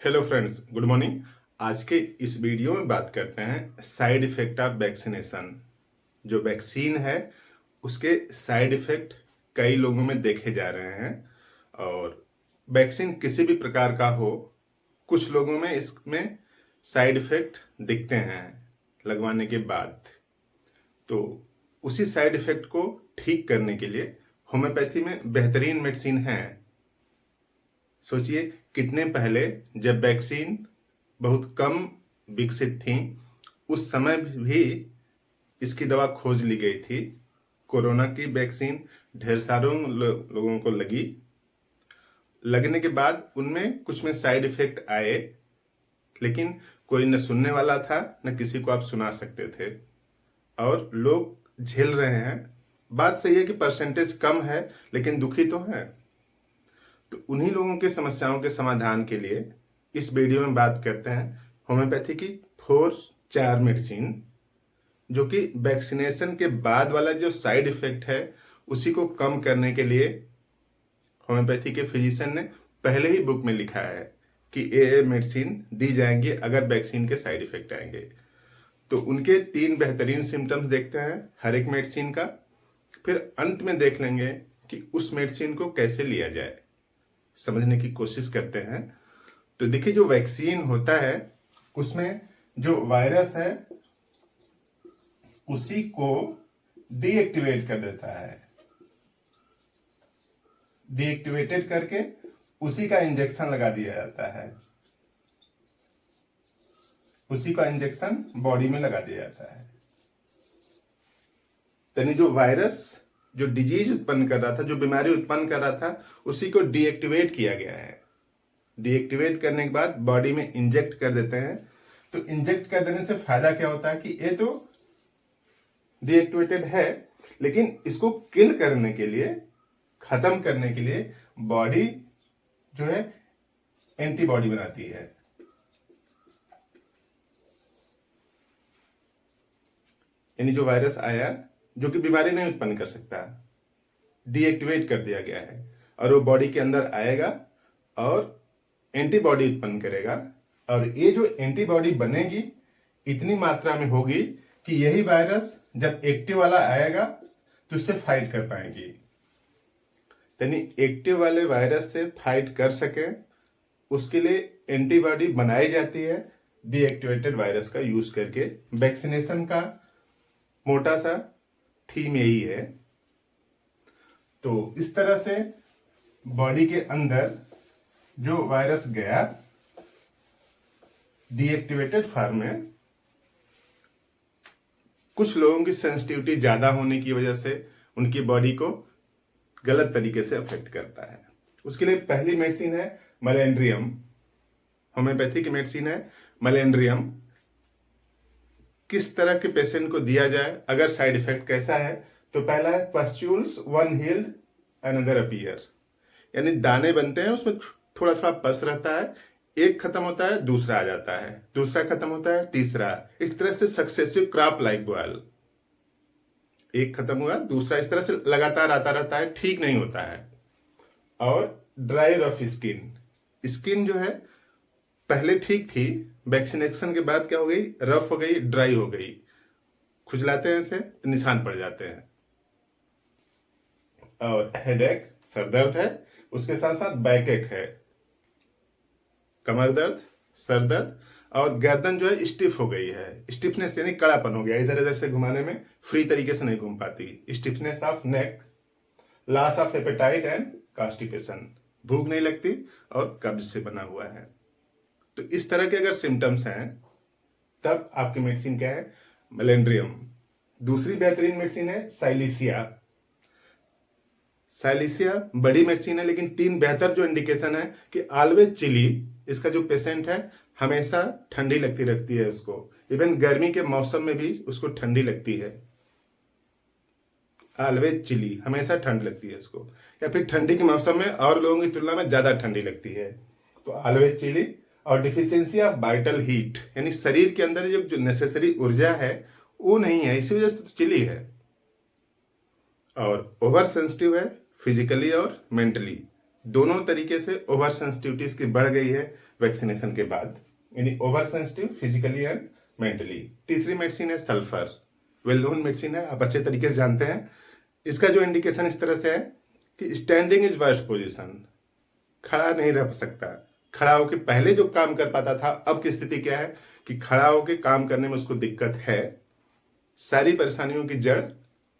Hello friends, good morning. आज के इस वीडियो में बात करते हैं साइड इफेक्ट ऑफ वैक्सीनेशन। जो वैक्सीन है उसके साइड इफेक्ट कई लोगों में देखे जा रहे हैं। और वैक्सीन किसी भी प्रकार का हो, कुछ लोगों में इसमें साइड इफेक्ट दिखते हैं लगवाने के बाद। तो उसी साइड इफेक्ट को ठीक करने के लिए होम्योपैथी में बेहतरीन मेडिसिन है। सोचिए, कितने पहले जब वैक्सीन बहुत कम विकसित थी, उस समय भी इसकी दवा खोज ली गई थी। कोरोना की वैक्सीन ढेर सारों लोगों को लगने के बाद उनमें कुछ में साइड इफेक्ट आए, लेकिन कोई न सुनने वाला था न किसी को आप सुना सकते थे, और लोग झेल रहे हैं। बात सही है कि परसेंटेज कम है, लेकिन दुखी तो है। तो उन्हीं लोगों की समस्याओं के समाधान के लिए इस वीडियो में बात करते हैं होम्योपैथी की 4 मेडिसिन, जो कि वैक्सीनेशन के बाद वाला जो साइड इफेक्ट है उसी को कम करने के लिए होम्योपैथी के फिजिशियन ने पहले ही बुक में लिखा है कि ये मेडिसिन दी जाएंगी अगर वैक्सीन के साइड इफेक्ट आएंगे। तो उनके 3 बेहतरीन सिम्टम्स देखते हैं हर एक मेडिसिन का, फिर अंत में देख लेंगे कि उस मेडिसिन को कैसे लिया जाए, समझने की कोशिश करते हैं। तो देखिए, जो वैक्सीन होता है उसमें जो वायरस है उसी को डीएक्टिवेट कर देता है। डीएक्टिवेटेड करके उसी का इंजेक्शन लगा दिया जाता है, उसी का इंजेक्शन बॉडी में लगा दिया जाता है। यानी जो वायरस जो डिजीज उत्पन्न कर रहा था, जो बीमारी उत्पन्न कर रहा था, उसी को डीएक्टिवेट किया गया है। डीएक्टिवेट करने के बाद बॉडी में इंजेक्ट कर देते हैं। तो इंजेक्ट कर देने से फायदा क्या होता है कि ये तो डीएक्टिवेटेड है, लेकिन इसको किल करने के लिए, खत्म करने के लिए बॉडी जो है एंटीबॉडी बनाती है। यानी जो वायरस आया जो कि बीमारी नहीं उत्पन्न कर सकता, डीएक्टिवेट कर दिया गया है, और वो बॉडी के अंदर आएगा और एंटीबॉडी उत्पन्न करेगा। और ये जो एंटीबॉडी बनेगी इतनी मात्रा में होगी कि यही वायरस जब एक्टिव वाला आएगा तो उससे फाइट कर पाएंगी। यानी एक्टिव वाले वायरस से फाइट कर सके उसके लिए एंटीबॉडी बनाई जाती है डीएक्टिवेटेड वायरस का यूज करके। वैक्सीनेशन का मोटा सा थीम यही है। तो इस तरह से बॉडी के अंदर जो वायरस गया डीएक्टिवेटेड फॉर्म में, कुछ लोगों की सेंसिटिविटी ज्यादा होने की वजह से उनकी बॉडी को गलत तरीके से अफेक्ट करता है। उसके लिए पहली मेडिसिन है मलेंड्रियम। होम्योपैथी की मेडिसिन है मलेंड्रियम। किस तरह के पेशेंट को दिया जाए, अगर साइड इफेक्ट कैसा है, तो पहला है pustules, one healed another appear. यानी दाने बनते हैं, उसमें थोड़ा थोड़ा पस रहता है, एक खत्म होता है दूसरा आ जाता है, दूसरा खत्म होता है तीसरा, इस तरह से सक्सेसिव क्रॉप लाइक बॉयल। एक खत्म हुआ दूसरा, इस तरह से लगातार आता रहता है, ठीक नहीं होता है। और ड्राई रफ स्किन, स्किन जो है पहले ठीक थी, वैक्सीनेशन के बाद क्या हो गई, रफ हो गई, ड्राई हो गई, खुजलाते हैं इसे तो निशान पड़ जाते हैं। और हेडेक, सर दर्द है, उसके साथ साथ बैक एक है, कमर दर्द, सर दर्द, और गर्दन जो है स्टिफ हो गई है। स्टिफनेस यानी कड़ापन हो गया, इधर उधर से घुमाने में फ्री तरीके से नहीं घूम पाती। Stiffness of neck, loss of appetite and constipation, भूख नहीं लगती और कब्ज से बना हुआ है। तो इस तरह के अगर सिम्टम्स हैं तब आपकी मेडिसिन क्या है, मलेंड्रियम। दूसरी बेहतरीन मेडिसिन है साइलिसिया। साइलिसिया बड़ी मेडिसिन है, लेकिन 3 बेहतर जो इंडिकेशन है कि ऑलवेज चिली, इसका जो पेशेंट है हमेशा ठंडी लगती रहती है उसको, इवन गर्मी के मौसम में भी उसको ठंडी लगती है। ऑलवेज चिली, हमेशा ठंड लगती है उसको, या फिर ठंडी के मौसम में और लोगों की तुलना में ज्यादा ठंडी लगती है, तो ऑलवेज चिली। और डिफिशियंसी ऑफ वाइटल हीट, यानी शरीर के अंदर जो नेसेसरी ऊर्जा है वो नहीं है, इसी वजह से तो चिली है। और ओवर सेंसिटिव है, फिजिकली और मेंटली दोनों तरीके से ओवर सेंसिटिविटी इसकी बढ़ गई है, वैक्सीनेशन के बाद, यानी over sensitive physically and mentally. तीसरी मेडिसिन है सल्फर, वेल नोन मेडिसिन है, आप अच्छे तरीके से जानते हैं। इसका जो इंडिकेशन इस तरह से है कि स्टैंडिंग इज वर्स्ट पोजीशन, खड़ा नहीं रह सकता। खड़ा होकर पहले जो काम कर पाता था, अब की स्थिति क्या है कि खड़ा होकर काम करने में उसको दिक्कत है। सारी परेशानियों की जड़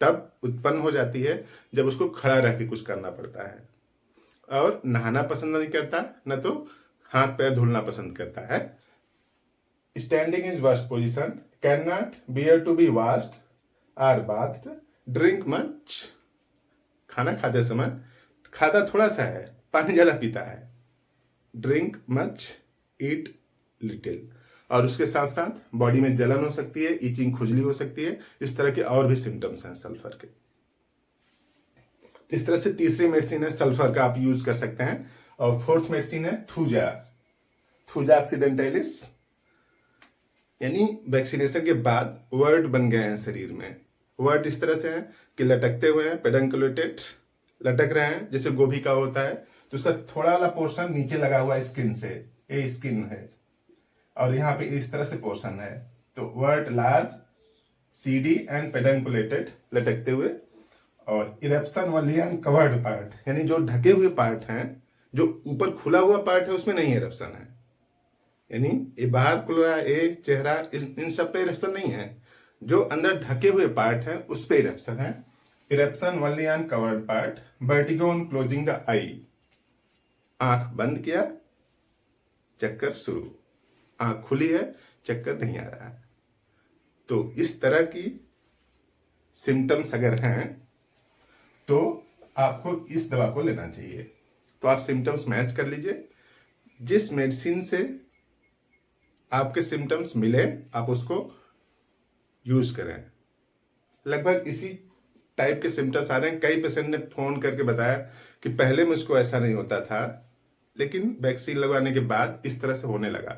तब उत्पन्न हो जाती है जब उसको खड़ा रह के कुछ करना पड़ता है। और नहाना पसंद नहीं करता, न तो हाथ पैर धुलना पसंद करता है। Standing is worst position, cannot bear to be washed or bathed, drink much, खाना खाते समय खाता थोड़ा सा है, पानी ज्यादा पीता है। ड्रिंक मच, ईट लिटिल। और उसके साथ साथ बॉडी में जलन हो सकती है, इचिंग, खुजली हो सकती है। इस तरह के और भी सिम्टम्स हैं सल्फर के। इस तरह से तीसरी मेडिसिन है सल्फर का, आप यूज कर सकते हैं। और फोर्थ मेडिसिन है थूजा, थूजा ऑक्सीडेंटैलिस, यानी वैक्सीनेशन के बाद वर्ड बन गए हैं शरीर में। वर्ड इस तरह से है कि लटकते हुए हैं, पेडंकुलेटेड, लटक रहे हैं, जैसे गोभी का होता है, तो उसका थोड़ा वाला पोर्शन नीचे लगा हुआ है स्किन से, ये स्किन है, और यहाँ पे इस तरह से पोर्शन है। तो वर्ड लार्ज, सीडी एंड पेडंकुलेटेड, लटकते हुए। और इरेप्शन वलियन कवर्ड पार्ट, यानी जो ढके हुए पार्ट हैं, जो ऊपर खुला हुआ पार्ट है उसमें नहीं इरेप्शन है, यानी ये बाहर खुल रहा है, ये चेहरा, इन सब पे इरेप्शन नहीं है। जो अंदर ढके हुए पार्ट है उस पे इरेप्शन है। Eruption only on covered part, vertigo on closing the eye, आंख बंद किया, चक्कर शुरू, आंख खुली है, चक्कर नहीं आ रहा है। तो इस तरह की सिम्टम्स अगर हैं तो आपको इस दवा को लेना चाहिए। तो आप सिम्टम्स मैच कर लीजिए, जिस मेडिसिन से आपके सिम्टम्स मिले आप उसको यूज करें। लगभग इसी टाइप के सिम्टम्स आ रहे हैं। कई पेशेंट ने फोन करके बताया कि पहले मुझको ऐसा नहीं होता था, लेकिन वैक्सीन लगवाने के बाद इस तरह से होने लगा।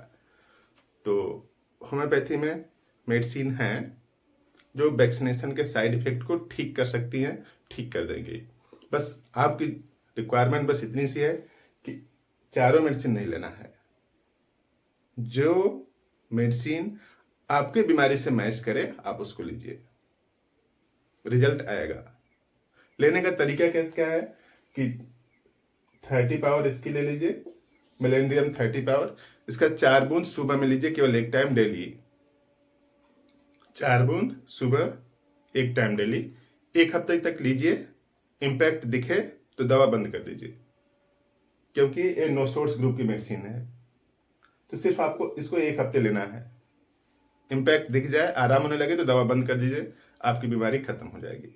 तो होम्योपैथी में मेडिसिन हैं जो वैक्सीनेशन के साइड इफेक्ट को ठीक कर सकती हैं, ठीक कर देंगी। बस आपकी रिक्वायरमेंट बस इतनी सी है कि चारों मेडिसिन नहीं लेना है। जो मेडिसिन आपके बीमारी से मैच करे आप उसको लीजिए, रिजल्ट आएगा। लेने का तरीका क्या क्या है कि 30 पावर इसकी ले लीजिए, मिलेंड्रियम 30 पावर, इसका 4 बूंद सुबह में लीजिए, केवल एक टाइम डेली। 4 बूंद सुबह एक टाइम डेली, 1 हफ्ते तक लीजिए। इम्पैक्ट दिखे तो दवा बंद कर दीजिए, क्योंकि ये नो सोर्स ग्रुप की मेडिसिन है। तो सिर्फ आपको इसको 1 हफ्ते लेना है। इम्पैक्ट दिख जाए, आराम होने लगे तो दवा बंद कर दीजिए, आपकी बीमारी खत्म हो जाएगी।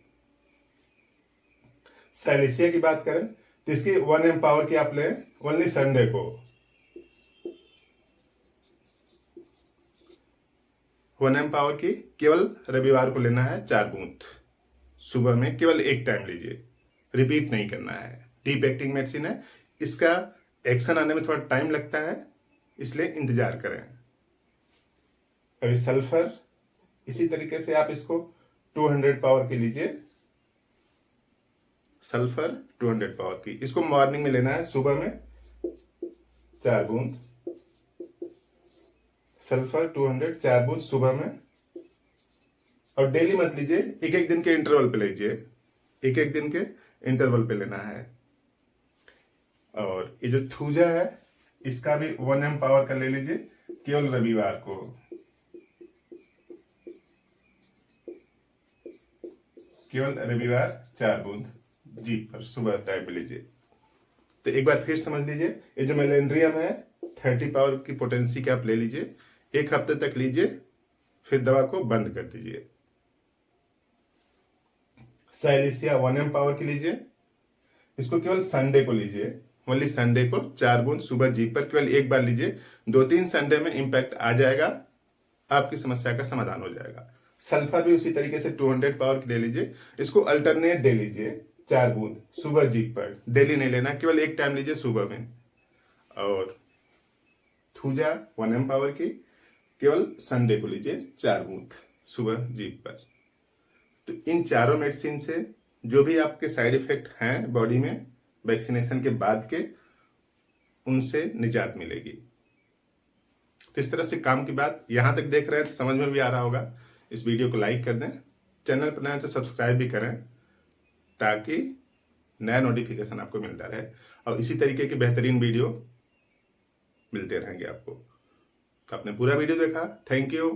साइलेसिया की बात करें तो इसकी 1 mg पावर की आप लें ओनली संडे को। 1 mg पावर की केवल रविवार को लेना है, 4 बूंद सुबह में, केवल एक टाइम लीजिए, रिपीट नहीं करना है। डीप एक्टिंग मेडिसिन है, इसका एक्शन आने में थोड़ा टाइम लगता है, इसलिए इंतजार करें। अभी सल्फर इसी तरीके से आप इसको 200 पावर की लीजिए। सल्फर 200 पावर की, इसको मॉर्निंग में लेना है, सुबह में 4 बूंद सल्फर 200, 4 बूंद सुबह में। और डेली मत लीजिए, एक एक दिन के इंटरवल पे लीजिए, एक एक दिन के इंटरवल पे लेना है। और ये जो थूजा है इसका भी 1 mg पावर का ले लीजिए, केवल रविवार को। केवल रविवार 4 बूंद जीप पर सुबह टाइम पे लीजिए। तो एक बार फिर समझ लीजिए, ये जो मेलेंड्रियम है 30 पावर की पोटेंसी के आप ले लीजिए, 1 हफ्ते तक लीजिए, फिर दवा को बंद कर दीजिए। साइलेसिया 1 mg पावर की लीजिए, इसको केवल संडे को लीजिए, ओनली संडे को 4 बूंद सुबह जीप पर, केवल एक बार लीजिए। 2-3 संडे में इंपैक्ट आ जाएगा, आपकी समस्या का समाधान हो जाएगा। सल्फर भी उसी तरीके से 200 पावर की ले लीजिए, इसको अल्टरनेट डे लीजिए, 4 बूंद सुबह जीप पर, डेली नहीं लेना, केवल एक टाइम लीजिए सुबह में। और थूजा 1 mg पावर की केवल संडे को लीजिए, 4 बूंद सुबह जीप पर। तो इन चारों मेडिसिन से जो भी आपके साइड इफेक्ट हैं बॉडी में वैक्सीनेशन के बाद के, उनसे निजात मिलेगी। तो इस तरह से काम की बात, यहां तक देख रहे हैं तो समझ में भी आ रहा होगा। इस वीडियो को लाइक कर दें, चैनल पर नए हैं तो सब्सक्राइब भी करें, ताकि नया नोटिफिकेशन आपको मिलता रहे और इसी तरीके की बेहतरीन वीडियो मिलते रहेंगे आपको। तो आपने पूरा वीडियो देखा, थैंक यू।